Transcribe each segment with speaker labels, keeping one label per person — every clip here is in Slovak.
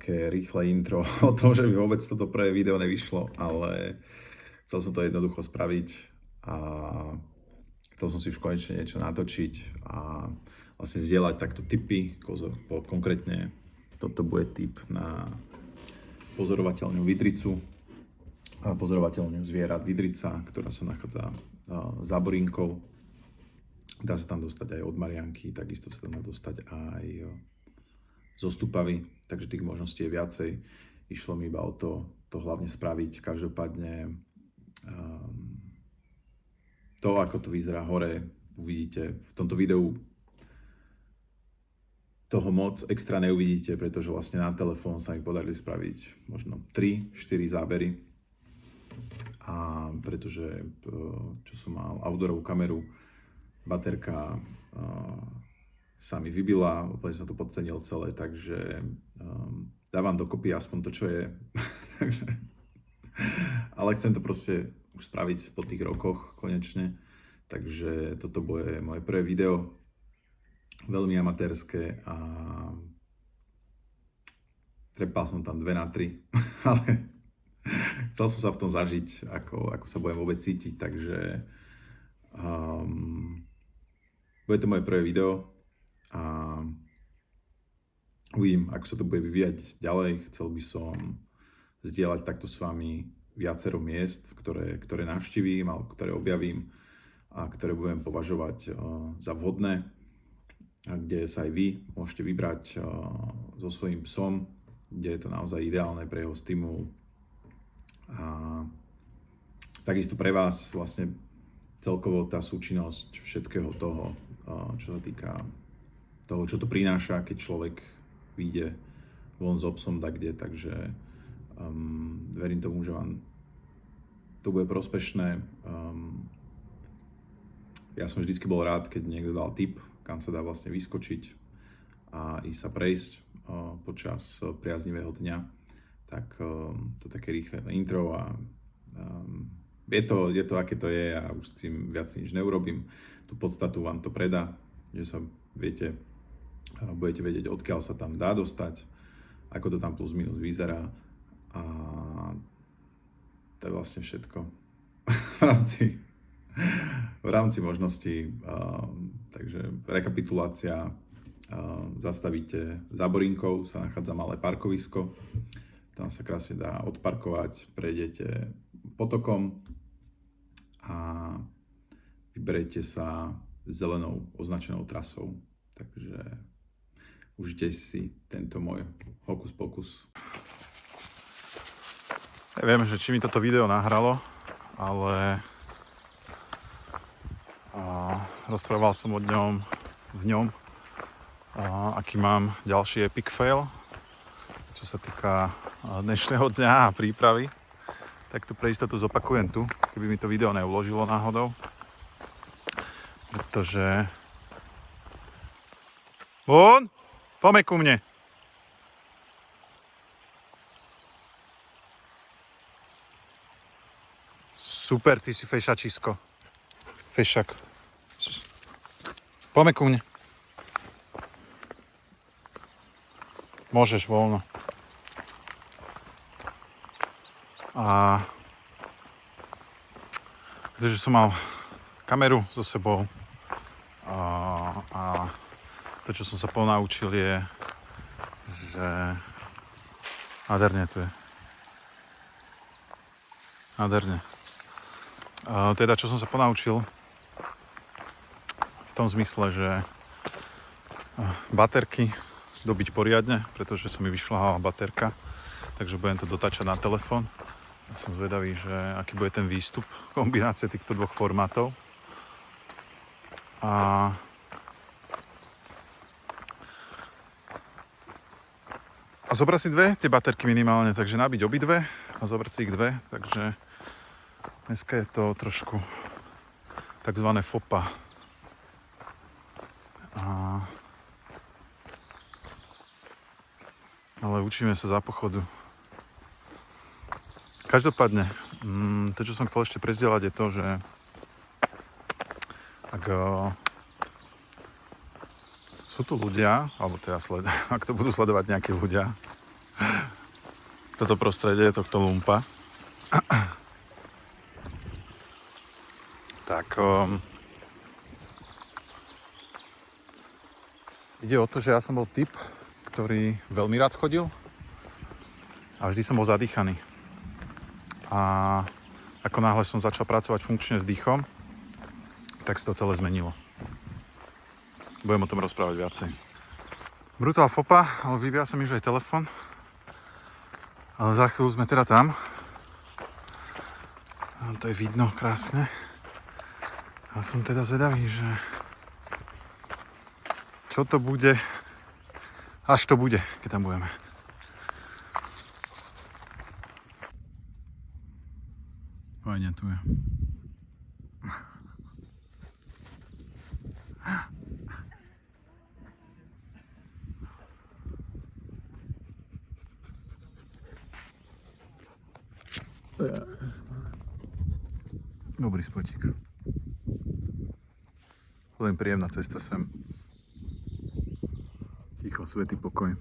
Speaker 1: také rýchle intro o tom, že by vôbec toto prvé video nevyšlo, ale chcel som to jednoducho spraviť a chcel som si už konečne niečo natočiť a vlastne zdieľať takto tipy, konkrétne toto bude tip na pozorovateľňu vidricu, pozorovateľňu zvierat vidrica, ktorá sa nachádza za Borinkou. Dá sa tam dostať aj od Marianky, takisto sa tam dá dostať aj zo Stupavy, takže tých možností je viacej. Išlo mi iba o to hlavne spraviť. Každopádne to, ako to vyzerá hore, uvidíte v tomto videu. Toho moc extra neuvidíte, pretože vlastne na telefón sa mi podarili spraviť možno 3-4 zábery. A pretože čo som mal outdoorovú kameru, baterka sa mi vybila, úplne som to podcenil celé, takže dávam dokopy aspoň to, čo je. Ale chcem to proste už spraviť po tých rokoch konečne, takže toto bude moje prvé video, veľmi amatérske a trepal som tam 2x3, ale chcel som sa v tom zažiť, ako sa budem vôbec cítiť, takže bude to moje prvé video a uvidím, ako sa to bude vyvíjať ďalej. Chcel by som zdieľať takto s vami viacero miest, ktoré navštívim alebo ktoré objavím a ktoré budem považovať za vhodné, a kde sa aj vy môžete vybrať so svojím psom, kde je to naozaj ideálne pre jeho stimul. A takisto pre vás vlastne celkovo tá súčinnosť všetkého toho, čo sa týka toho, čo to prináša, keď človek vyjde von s obsom kde, takže verím tomu, že vám to bude prospešné. Ja som vždycky bol rád, keď niekto dal tip, kam sa dá vlastne vyskočiť a ísť sa prejsť počas priaznivého dňa. Tak to také rýchle intro a je to, aké to je a už s tým viac nič neurobím. Tú podstatu vám to predá, že sa budete vedieť, odkiaľ sa tam dá dostať, ako to tam plus minus vyzerá a to je vlastne všetko v rámci možností. Takže rekapitulácia, zastavíte za Borinkou, sa nachádza malé parkovisko, tam sa krásne dá odparkovať, prejdete potokom a vyberete sa zelenou označenou trasou. Takže užite si tento môj hokus pokus. Neviem, že či mi toto video nahralo, ale rozprával som v ňom, aký mám ďalší epic fail, čo sa týka dnešného dňa a prípravy. Tak to pre istotu zopakujem tu, keby mi to video neuložilo náhodou. Pretože... Von! Poďme ku mne! Super, ty si fešačisko. Fešak. Poďme ku mne. Môžeš voľno. A pretože som mal kameru so sebou a to, čo som sa ponaučil, je, že nádherne tu je. Nádherne. Teda, čo som sa ponaučil v tom zmysle, že baterky dobiť poriadne, pretože sa mi vyšľahala baterka, takže budem to dotáčať na telefón. Ja som zvedavý, že aký bude ten výstup, kombinácie týchto dvoch formátov. A zobrať si tie baterky minimálne, takže nabiť obidve a zobrať si ich 2, takže dneska je to trošku takzvané fopa. Ale učíme sa za pochodu. Každopádne, to, čo som chcel ešte prezdieľať, je to, že ak sú tu ľudia, alebo teda ak to budú sledovať nejakí ľudia, toto prostredie tohto lumpa. Tak ide o to, že ja som bol typ, ktorý veľmi rád chodil a vždy som bol zadýchaný. A ako náhle som začal pracovať funkčne s dýchom, tak sa to celé zmenilo. Budem o tom rozprávať viacej. Brutál fopa, ale vybíja sa mi už aj telefon. Ale za chvíľu sme teda tam. A to je vidno krásne. A som teda zvedavý, že čo to bude, až to bude, keď tam budeme. Fajne tu je. Dobrý spotík. Len príjemná cesta sem. Ticho, svätý pokoj.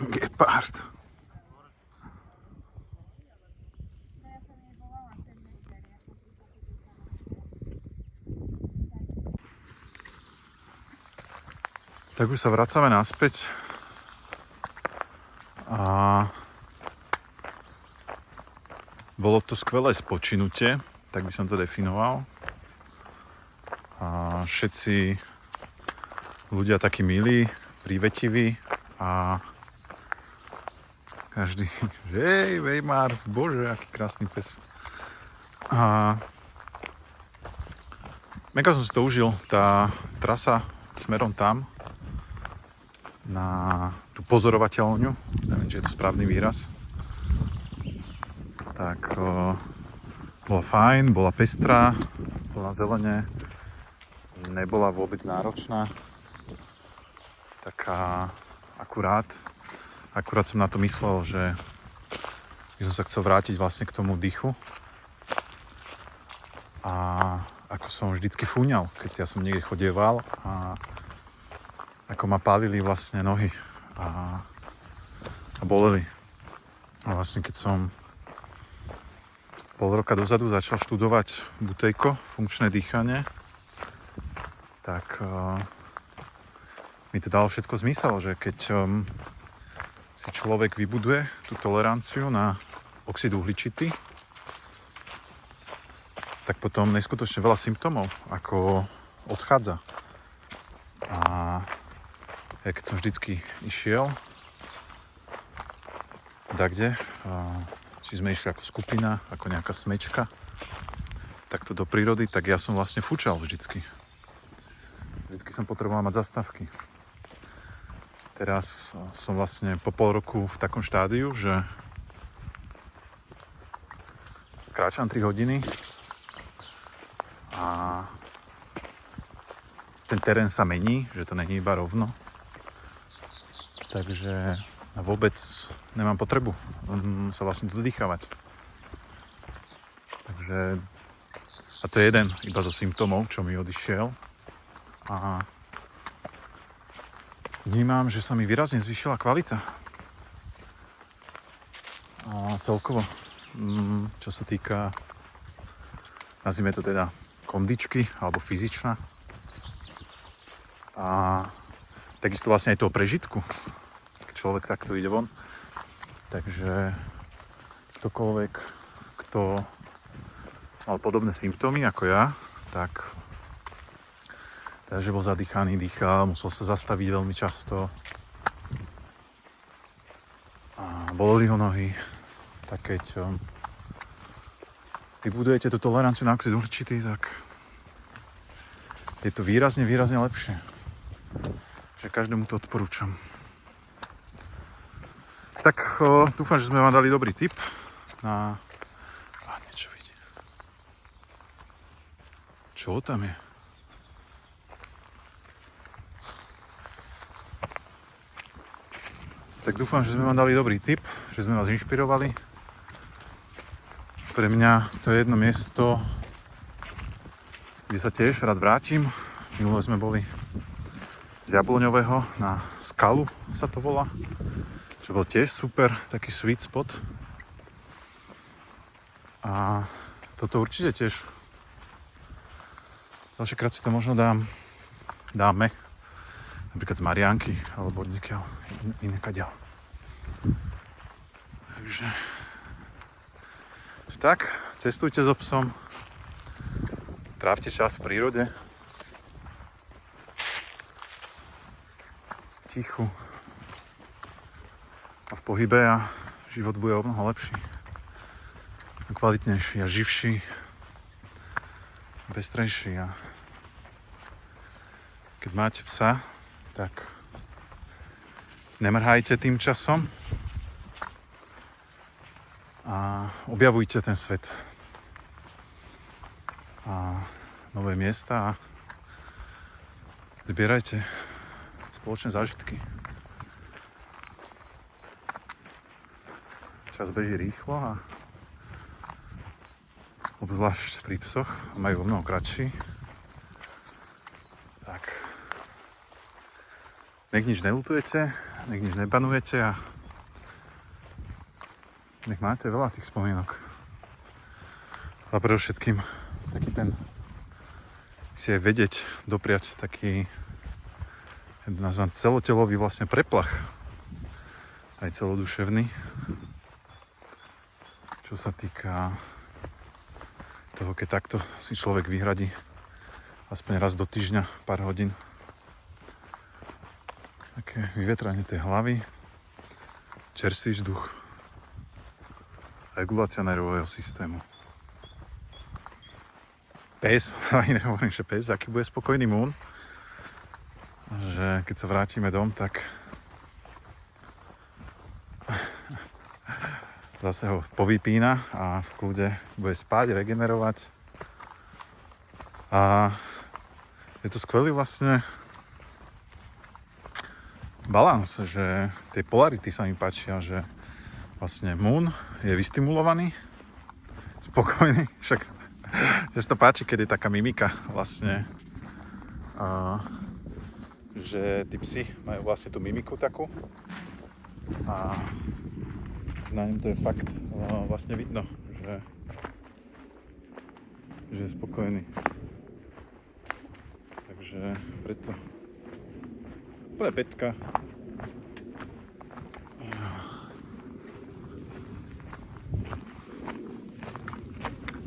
Speaker 1: Gepard. Tak už sa vracame naspäť a bolo to skvelé spočinutie, tak by som to definoval. A všetci ľudia takí milí, prívetiví a každý, že hej, Weimar, bože, aký krásny pes. A mega som si to užil, tá trasa smerom tam, na tú pozorovateľňu, neviem, či je to správny výraz, tak bola fajn, bola pestrá, bola zelene, nebola vôbec náročná, taká akurát som na to myslel, že by som sa chcel vrátiť vlastne k tomu dýchu a ako som vždycky fúňal, keď ja som niekde chodieval a ako ma pálili vlastne nohy a boleli. A vlastne keď som pol roka dozadu začal študovať Butejko, funkčné dýchanie, tak mi to dalo všetko zmysel, že keď si človek vybuduje tú toleranciu na oxid uhličitý, tak potom neskutočne veľa symptómov ako odchádza. A ja keď som vždycky išiel dakde, či sme išli ako skupina, ako nejaká smečka, takto do prírody, tak ja som vlastne fučal vždycky. Vždycky som potreboval mať zastávky. Teraz som vlastne po pol roku v takom štádiu, že kráčam 3 hodiny a ten terén sa mení, že to není iba rovno. Takže vôbec nemám potrebu sa vlastne dodýchavať. Takže, a to je jeden iba zo symptómov, čo mi odišiel. A vnímam, že sa mi výrazne zvýšila kvalita. A celkovo, čo sa týka, nazvime to teda kondičky, alebo fyzičná. A takisto vlastne aj toho prežitku. Človek takto ide von. Takže ktokoľvek, kto mal podobné symptómy ako ja, tak takže bol zadýchaný, dýchal, musel sa zastaviť veľmi často. A boleli ho nohy. Tak keď vybudujete tú toleranciu na oxid uhličitý, tak je to výrazne lepšie. Že každému to odporúčam. Tak dúfam, že sme vám dali dobrý tip na... niečo vidí. Čo tam je? Tak dúfam, že sme vám dali dobrý tip, že sme vás inšpirovali. Pre mňa to je jedno miesto, kde sa tiež rád vrátim. Minule sme boli z Jabloňového na Skalu, sa to volá. Čo bol tiež super, taký sweet spot. A toto určite tiež. Ďalšiekrát si to možno dáme. Napríklad z Mariánky, alebo od niekiaľ inekaďal. Takže tak, cestujte so psom. Trávte čas v prírode. V tichu. A v pohybe a život bude o mnoho lepší. A kvalitnejší a živší. A pestrejší. A keď máte psa, tak nemrhajte tým časom a objavujte ten svet a nové miesta a zbierajte spoločné zážitky. Čas beží rýchlo a obzvlášť pri psoch majú o mnoho kratší. Tak nech nič neľutujete, nech nič nebanujete a nech máte veľa tých spomienok. A predovšetkým taký ten si aj vedieť dopriať taký, ja to nazvám celotelový vlastne preplach. Aj celoduševný. Čo sa týka toho, keď takto si človek vyhradí aspoň raz do týždňa pár hodín. Také vyvetranie tej hlavy, čerstvý vzduch, regulácia nervového systému. Pes, aj nehovorím, že pes, aký bude spokojný Moon, že keď sa vrátime dom, tak zase ho povypína a v kľude bude spať, regenerovať. A je to skvelý vlastne balans, že tie polarity sa mi páčia, že vlastne Moon je vystimulovaný, spokojný, však sa to páči, keď je taká mimika vlastne, že tí psi majú vlastne tú mimiku takú a na ňom to je fakt vlastne vidno, že je spokojný. Takže preto úplne pecka.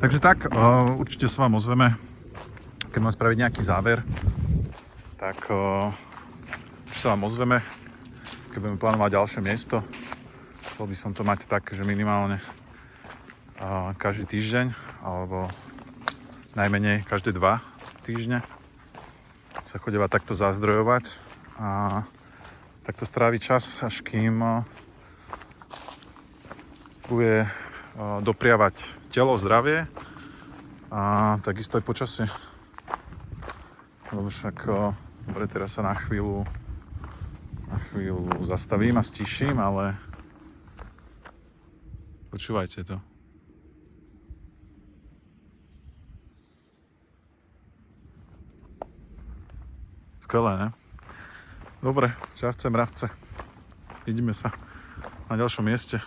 Speaker 1: Takže tak, určite sa vám ozveme, keď mám spraviť nejaký záver, tak sa vám ozveme, keď budeme plánovať ďalšie miesto. Chcel by som to mať tak, že minimálne každý týždeň, alebo najmenej každé 2 týždne sa chodeva takto zazdrojovať a takto stráviť čas, až kým bude dopriavať telo, zdravie a takisto aj počasie. Lebo však dobre, teraz sa na chvíľu zastavím a stiším, ale počúvajte to. Skvelé, ne? Dobre, čavce, mravce. Vidíme sa na ďalšom mieste.